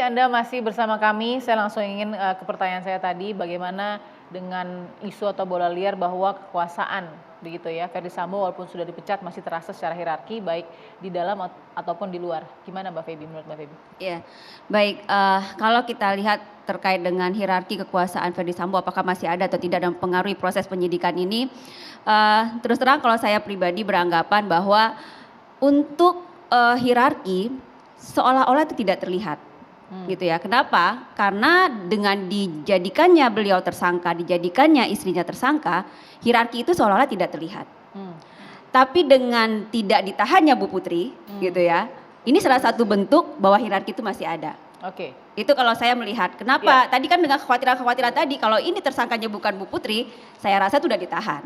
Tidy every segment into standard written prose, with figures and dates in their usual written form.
Anda masih bersama kami. Saya langsung ingin ke pertanyaan saya tadi, bagaimana dengan isu atau bola liar bahwa kekuasaan begitu ya, Ferdy Sambo walaupun sudah dipecat masih terasa secara hierarki baik di dalam ataupun di luar. Gimana Mbak Feby, menurut Mbak Feby? Ya, baik. Kalau kita lihat terkait dengan hierarki kekuasaan Ferdy Sambo, apakah masih ada atau tidak dan mempengaruhi proses penyidikan ini? Terus terang kalau saya pribadi beranggapan bahwa untuk hierarki seolah-olah itu tidak terlihat. Gitu ya. Kenapa? Karena dengan dijadikannya beliau tersangka, dijadikannya istrinya tersangka, hierarki itu seolah-olah tidak terlihat. Tapi dengan tidak ditahannya Bu Putri, gitu ya, ini salah satu bentuk bahwa hierarki itu masih ada. Oke. Itu kalau saya melihat. Kenapa? Tadi kan dengan kekhawatiran-kekhawatiran tadi, kalau ini tersangkanya bukan Bu Putri, saya rasa sudah ditahan.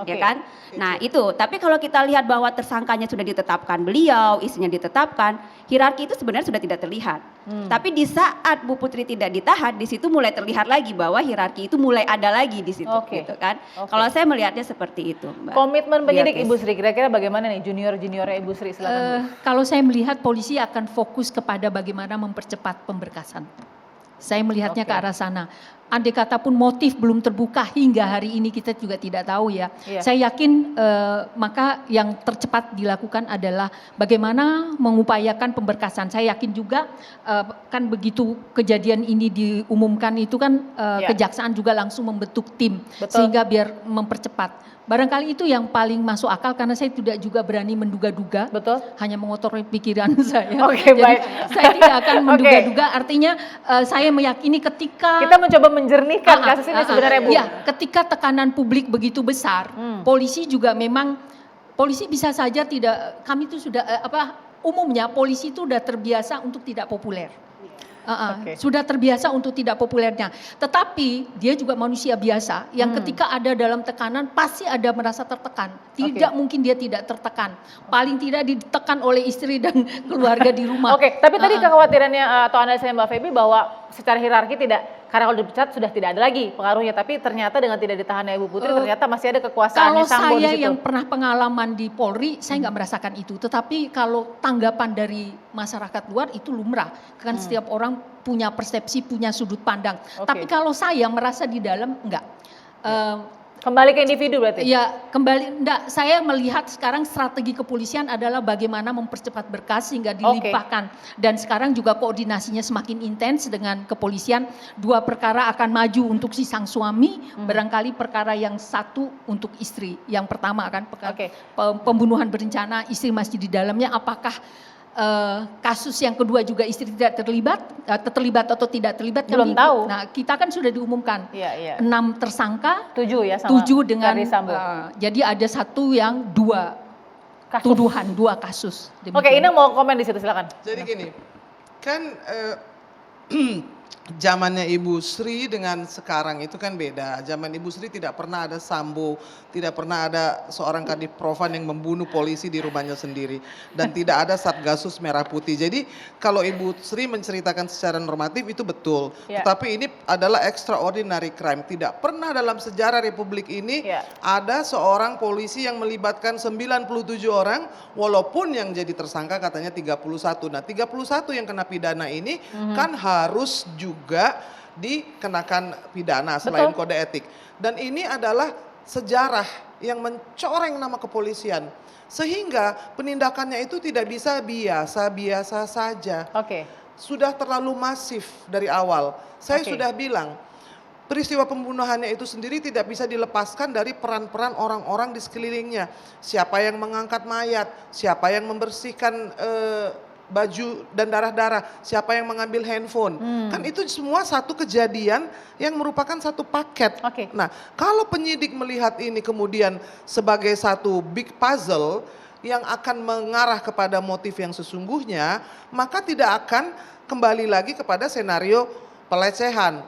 Ya kan? Nah itu, tapi kalau kita lihat bahwa tersangkanya sudah ditetapkan beliau, istrinya ditetapkan, hierarki itu sebenarnya sudah tidak terlihat. Tapi di saat Bu Putri tidak ditahan, di situ mulai terlihat lagi bahwa hierarki itu mulai ada lagi di situ, gitu kan? Kalau saya melihatnya seperti itu, Mbak. Komitmen penyidik Ibu Sri, kira-kira bagaimana nih junior-juniornya Ibu Sri? Silakan. Kalau saya melihat polisi akan fokus kepada bagaimana mempercepat pemberkasan. Saya melihatnya ke arah sana. Andai kata pun motif belum terbuka hingga hari ini kita juga tidak tahu ya. Saya yakin maka yang tercepat dilakukan adalah bagaimana mengupayakan pemberkasan. Saya yakin juga kan begitu kejadian ini diumumkan itu kan kejaksaan juga langsung membentuk tim. Sehingga biar mempercepat. Barangkali itu yang paling masuk akal karena saya tidak juga berani menduga-duga. Hanya mengotori pikiran saya. Jadi saya tidak akan menduga-duga. Artinya saya meyakini ketika kita mencoba menjernihkan kasus ini sebenarnya Bu. Ya, ketika tekanan publik begitu besar, polisi juga memang polisi bisa saja tidak, kami itu sudah umumnya polisi itu sudah terbiasa untuk tidak populer. Sudah terbiasa untuk tidak populernya. Tetapi dia juga manusia biasa yang ketika ada dalam tekanan pasti ada merasa tertekan. Tidak mungkin dia tidak tertekan. Paling tidak ditekan oleh istri dan keluarga di rumah. Tapi tadi kekhawatirannya atau analisanya Mbak Feby bahwa secara hierarki tidak, karena kalau dipecat sudah tidak ada lagi pengaruhnya. Tapi ternyata dengan tidak ditahannya Ibu Putri ternyata masih ada kekuasaan Sambo di situ. Kalau saya yang pernah pengalaman di Polri, saya nggak merasakan itu. Tetapi kalau tanggapan dari masyarakat luar itu lumrah. Kan setiap orang punya persepsi, punya sudut pandang. Tapi kalau saya merasa di dalam enggak. Kembali ke individu berarti? Ya kembali, enggak, saya melihat sekarang strategi kepolisian adalah bagaimana mempercepat berkas sehingga dilimpahkan. Dan sekarang juga koordinasinya semakin intens dengan kepolisian. 2 perkara akan maju untuk si sang suami, barangkali perkara yang satu untuk istri. Yang pertama kan pembunuhan berencana, istri masih di dalamnya, apakah kasus yang kedua juga istri tidak terlibat atau tidak terlibat belum tahu. Nah kita kan sudah diumumkan 6 tersangka, 7 ya sama 7 dengan Sambo. Jadi ada satu yang 2 tuduhan, 2 kasus. Ini mau komen di situ silakan. Jadi gini, kan zamannya Ibu Sri dengan sekarang itu kan beda. Zaman Ibu Sri tidak pernah ada Sambo, tidak pernah ada seorang kadif profan yang membunuh polisi di rumahnya sendiri. Dan tidak ada Satgasus Merah Putih. Jadi kalau Ibu Sri menceritakan secara normatif itu betul. Tetapi ini adalah extraordinary crime. Tidak pernah dalam sejarah Republik ini ada seorang polisi yang melibatkan 97 orang. Walaupun yang jadi tersangka katanya 31. Nah 31 yang kena pidana ini kan harus juga dikenakan pidana selain kode etik. Dan ini adalah sejarah yang mencoreng nama kepolisian. Sehingga penindakannya itu tidak bisa biasa-biasa saja. Sudah terlalu masif dari awal. Saya sudah bilang, peristiwa pembunuhannya itu sendiri tidak bisa dilepaskan dari peran-peran orang-orang di sekelilingnya. Siapa yang mengangkat mayat, siapa yang membersihkan baju dan darah-darah, siapa yang mengambil handphone. Kan itu semua satu kejadian yang merupakan satu paket. Nah, kalau penyidik melihat ini kemudian sebagai satu big puzzle yang akan mengarah kepada motif yang sesungguhnya, maka tidak akan kembali lagi kepada senario pelecehan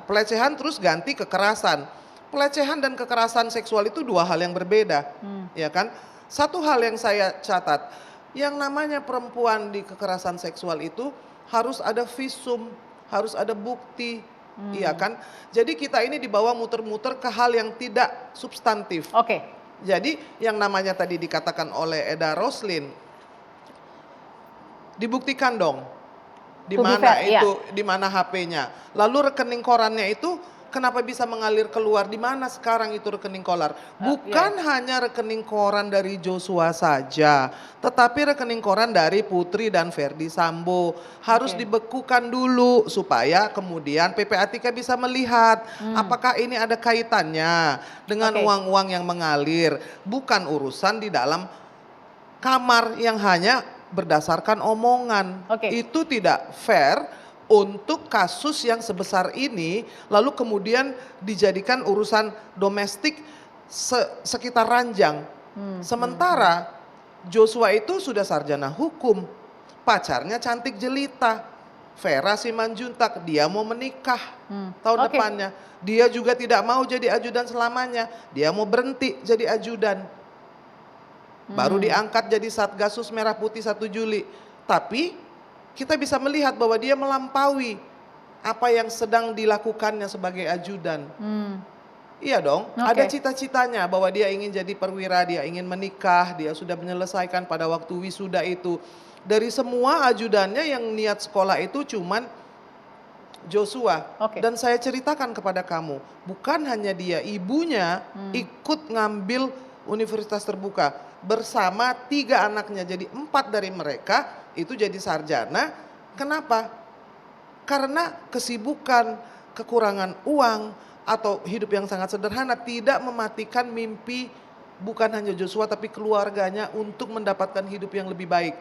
terus ganti kekerasan. Pelecehan dan kekerasan seksual itu 2 hal yang berbeda, ya kan? Satu hal yang saya catat, yang namanya perempuan di kekerasan seksual itu harus ada visum, harus ada bukti, iya kan? Jadi kita ini dibawa muter-muter ke hal yang tidak substantif. Jadi yang namanya tadi dikatakan oleh Eda Roslin, dibuktikan dong di To be mana fair, iya. itu, di mana HP-nya. Lalu rekening korannya itu kenapa bisa mengalir keluar? Di mana sekarang itu rekening koran? Bukan hanya rekening koran dari Joshua saja, tetapi rekening koran dari Putri dan Verdi Sambo. Harus dibekukan dulu supaya kemudian PPATK bisa melihat apakah ini ada kaitannya dengan uang-uang yang mengalir. Bukan urusan di dalam kamar yang hanya berdasarkan omongan. Itu tidak fair untuk kasus yang sebesar ini lalu kemudian dijadikan urusan domestik sekitar ranjang. Sementara Joshua itu sudah sarjana hukum, pacarnya cantik jelita, Vera Simanjuntak, dia mau menikah tahun depannya. Dia juga tidak mau jadi ajudan selamanya, dia mau berhenti jadi ajudan. Baru diangkat jadi Satgasus Merah Putih 1 Juli. Tapi kita bisa melihat bahwa dia melampaui apa yang sedang dilakukannya sebagai ajudan. Iya dong, ada cita-citanya bahwa dia ingin jadi perwira, dia ingin menikah, dia sudah menyelesaikan pada waktu wisuda itu. Dari semua ajudannya yang niat sekolah itu cuman Joshua. Dan saya ceritakan kepada kamu, bukan hanya dia, ibunya ikut ngambil Universitas Terbuka bersama 3 anaknya, jadi 4 dari mereka itu jadi sarjana. Kenapa? Karena kesibukan, kekurangan uang, atau hidup yang sangat sederhana tidak mematikan mimpi bukan hanya Joshua tapi keluarganya untuk mendapatkan hidup yang lebih baik.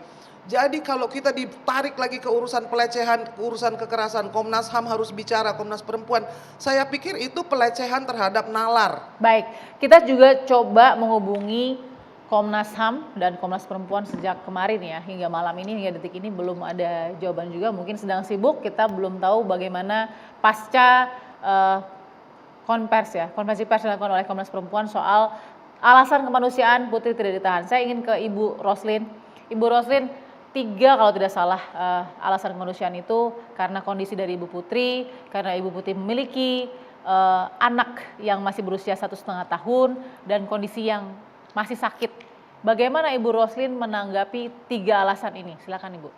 Jadi kalau kita ditarik lagi ke urusan pelecehan, urusan kekerasan, Komnas HAM harus bicara, Komnas Perempuan. Saya pikir itu pelecehan terhadap nalar. Baik, kita juga coba menghubungi Komnas HAM dan Komnas Perempuan sejak kemarin ya, hingga malam ini, hingga detik ini belum ada jawaban juga, mungkin sedang sibuk, kita belum tahu bagaimana pasca konferensi pers dilakukan oleh Komnas Perempuan soal alasan kemanusiaan Putri tidak ditahan. Saya ingin ke Ibu Roslin. Ibu Roslin, 3 kalau tidak salah alasan kemanusiaan itu karena kondisi dari Ibu Putri, karena Ibu Putri memiliki anak yang masih berusia 1,5 tahun dan kondisi yang masih sakit. Bagaimana Ibu Roslin menanggapi 3 alasan ini? Silakan Ibu.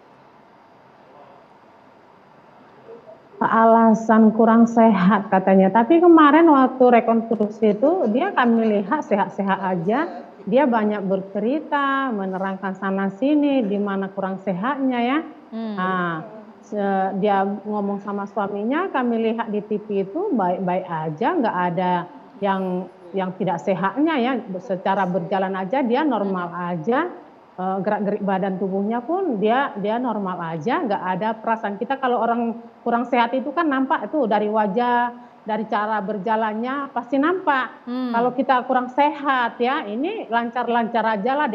Alasan kurang sehat katanya, tapi kemarin waktu rekonstruksi itu dia kami lihat sehat-sehat aja. Dia banyak bercerita, menerangkan sana sini di mana kurang sehatnya ya. Nah, dia ngomong sama suaminya, kami lihat di TV itu baik-baik aja, nggak ada yang tidak sehatnya ya. Secara berjalan aja dia normal aja. Gerak-gerik badan tubuhnya pun dia normal aja, nggak ada perasaan. Kita kalau orang kurang sehat itu kan nampak itu dari wajah, dari cara berjalannya pasti nampak. Kalau kita kurang sehat ya, ini lancar-lancar aja lah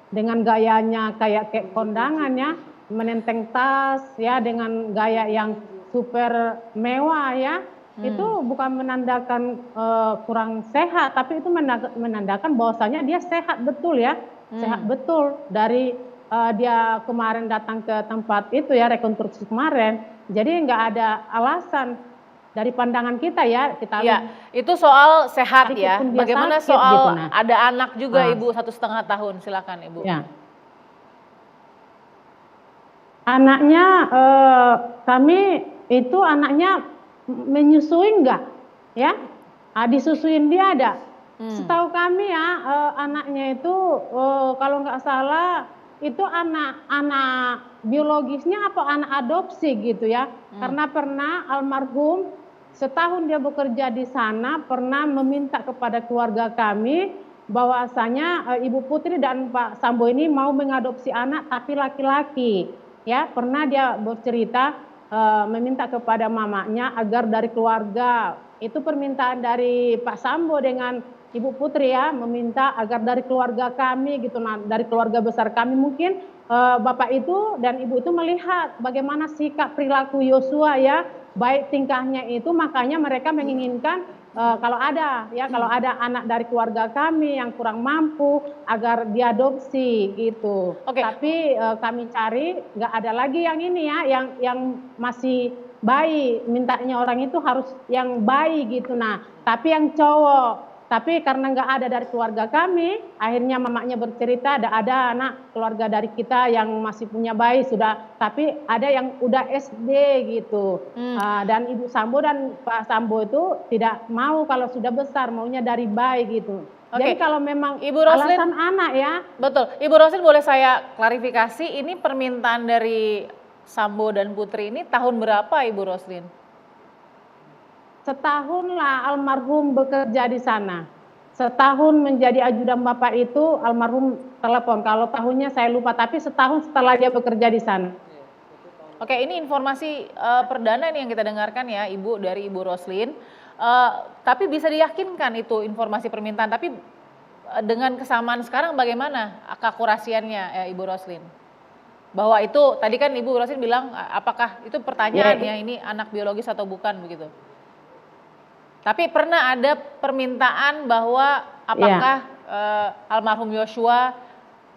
dengan gayanya kayak kondangan ya, menenteng tas ya, dengan gaya yang super mewah ya. Itu bukan menandakan kurang sehat, tapi itu menandakan bahwasanya dia sehat betul ya. Sehat betul dari dia kemarin datang ke tempat itu ya, rekonstruksi kemarin. Jadi nggak ada alasan dari pandangan kita ya. Kita itu soal sehat ya. Bagaimana sakit, soal gitu, ada anak juga Ibu 1,5 tahun, silakan Ibu. Ya. Anaknya kami itu anaknya menyusui enggak ya? Disusuin dia ada. Setahu kami ya anaknya itu kalau nggak salah itu anak biologisnya atau anak adopsi gitu ya. Karena pernah almarhum setahun dia bekerja di sana pernah meminta kepada keluarga kami bahwasanya Ibu Putri dan Pak Sambo ini mau mengadopsi anak tapi laki-laki ya. Pernah dia bercerita meminta kepada mamanya agar dari keluarga, itu permintaan dari Pak Sambo dengan Ibu Putri ya, meminta agar dari keluarga kami gitu, nah dari keluarga besar kami mungkin Bapak itu dan Ibu itu melihat bagaimana sikap perilaku Joshua ya, baik tingkahnya itu, makanya mereka menginginkan kalau ada anak dari keluarga kami yang kurang mampu agar diadopsi gitu. Tapi kami cari nggak ada lagi yang ini ya, yang masih bayi, mintanya orang itu harus yang bayi gitu. Nah, tapi yang cowok. Tapi karena nggak ada dari keluarga kami, akhirnya mamanya bercerita ada anak keluarga dari kita yang masih punya bayi sudah, tapi ada yang udah SD gitu. Dan Ibu Sambo dan Pak Sambo itu tidak mau kalau sudah besar, maunya dari bayi gitu. Jadi kalau memang Ibu Roslin, alasan anak ya. Betul, Ibu Roslin boleh saya klarifikasi, ini permintaan dari Sambo dan Putri ini tahun berapa Ibu Roslin? Setahun lah almarhum bekerja di sana. Setahun menjadi ajudan Bapak itu almarhum telepon. Kalau tahunnya saya lupa, tapi setahun setelah dia bekerja di sana. Oke, ini informasi perdana nih yang kita dengarkan ya Ibu dari Ibu Roslin. Tapi bisa diyakinkan itu informasi permintaan, tapi dengan kesamaan sekarang bagaimana keakurasiannya ya, Ibu Roslin? Bahwa itu tadi kan Ibu Roslin bilang apakah itu pertanyaan ya ini anak biologis atau bukan begitu? Tapi pernah ada permintaan bahwa apakah almarhum Yosua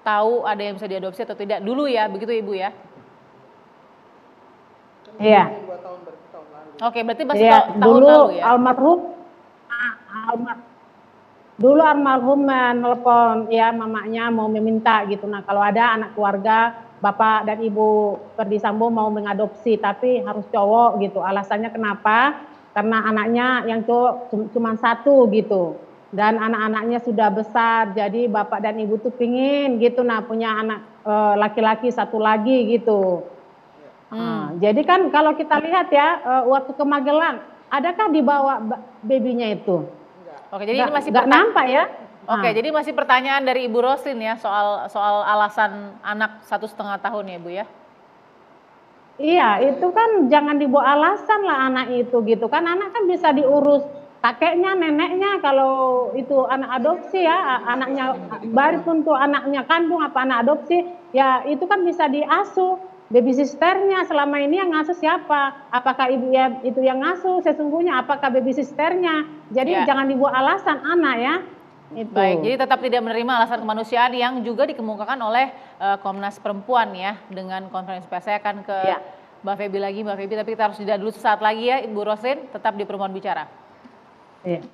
tahu ada yang bisa diadopsi atau tidak dulu ya, begitu Ibu ya? Iya. Oke, berarti masih tahun lalu ya? Dulu almarhum menelpon ya mamanya mau meminta gitu. Nah kalau ada anak keluarga Bapak dan Ibu Ferdi Sambo mau mengadopsi tapi harus cowok gitu. Alasannya kenapa? Karena anaknya yang cowok cuma satu gitu. Dan anak-anaknya sudah besar, jadi Bapak dan Ibu tuh pingin gitu, nah punya anak laki-laki satu lagi gitu. Jadi kan kalau kita lihat ya, waktu ke Magelang, adakah dibawa babynya itu? Oke, jadi ini masih nggak nampak ya? Oke, jadi masih pertanyaan dari Ibu Roslin ya soal alasan anak 1,5 tahun ya Bu ya? Iya, itu kan jangan dibawa alasan lah anak itu gitu kan, anak kan bisa diurus kakeknya, neneknya kalau itu anak adopsi ya, anaknya baru tentu anaknya kandung apa anak adopsi, ya itu kan bisa diasuh. Baby sisternya selama ini yang ngasuh siapa? Apakah ibu ya itu yang ngasuh sesungguhnya? Apakah baby sisternya? Jadi jangan dibawa alasan anak ya. Itu. Baik, jadi tetap tidak menerima alasan kemanusiaan yang juga dikemukakan oleh Komnas Perempuan ya dengan konferensi pers. Saya akan ke Mbak Feby lagi, Mbak Feby, tapi kita harus jeda dulu sesaat lagi ya Ibu Roslin, tetap di Perempuan Bicara. Iya.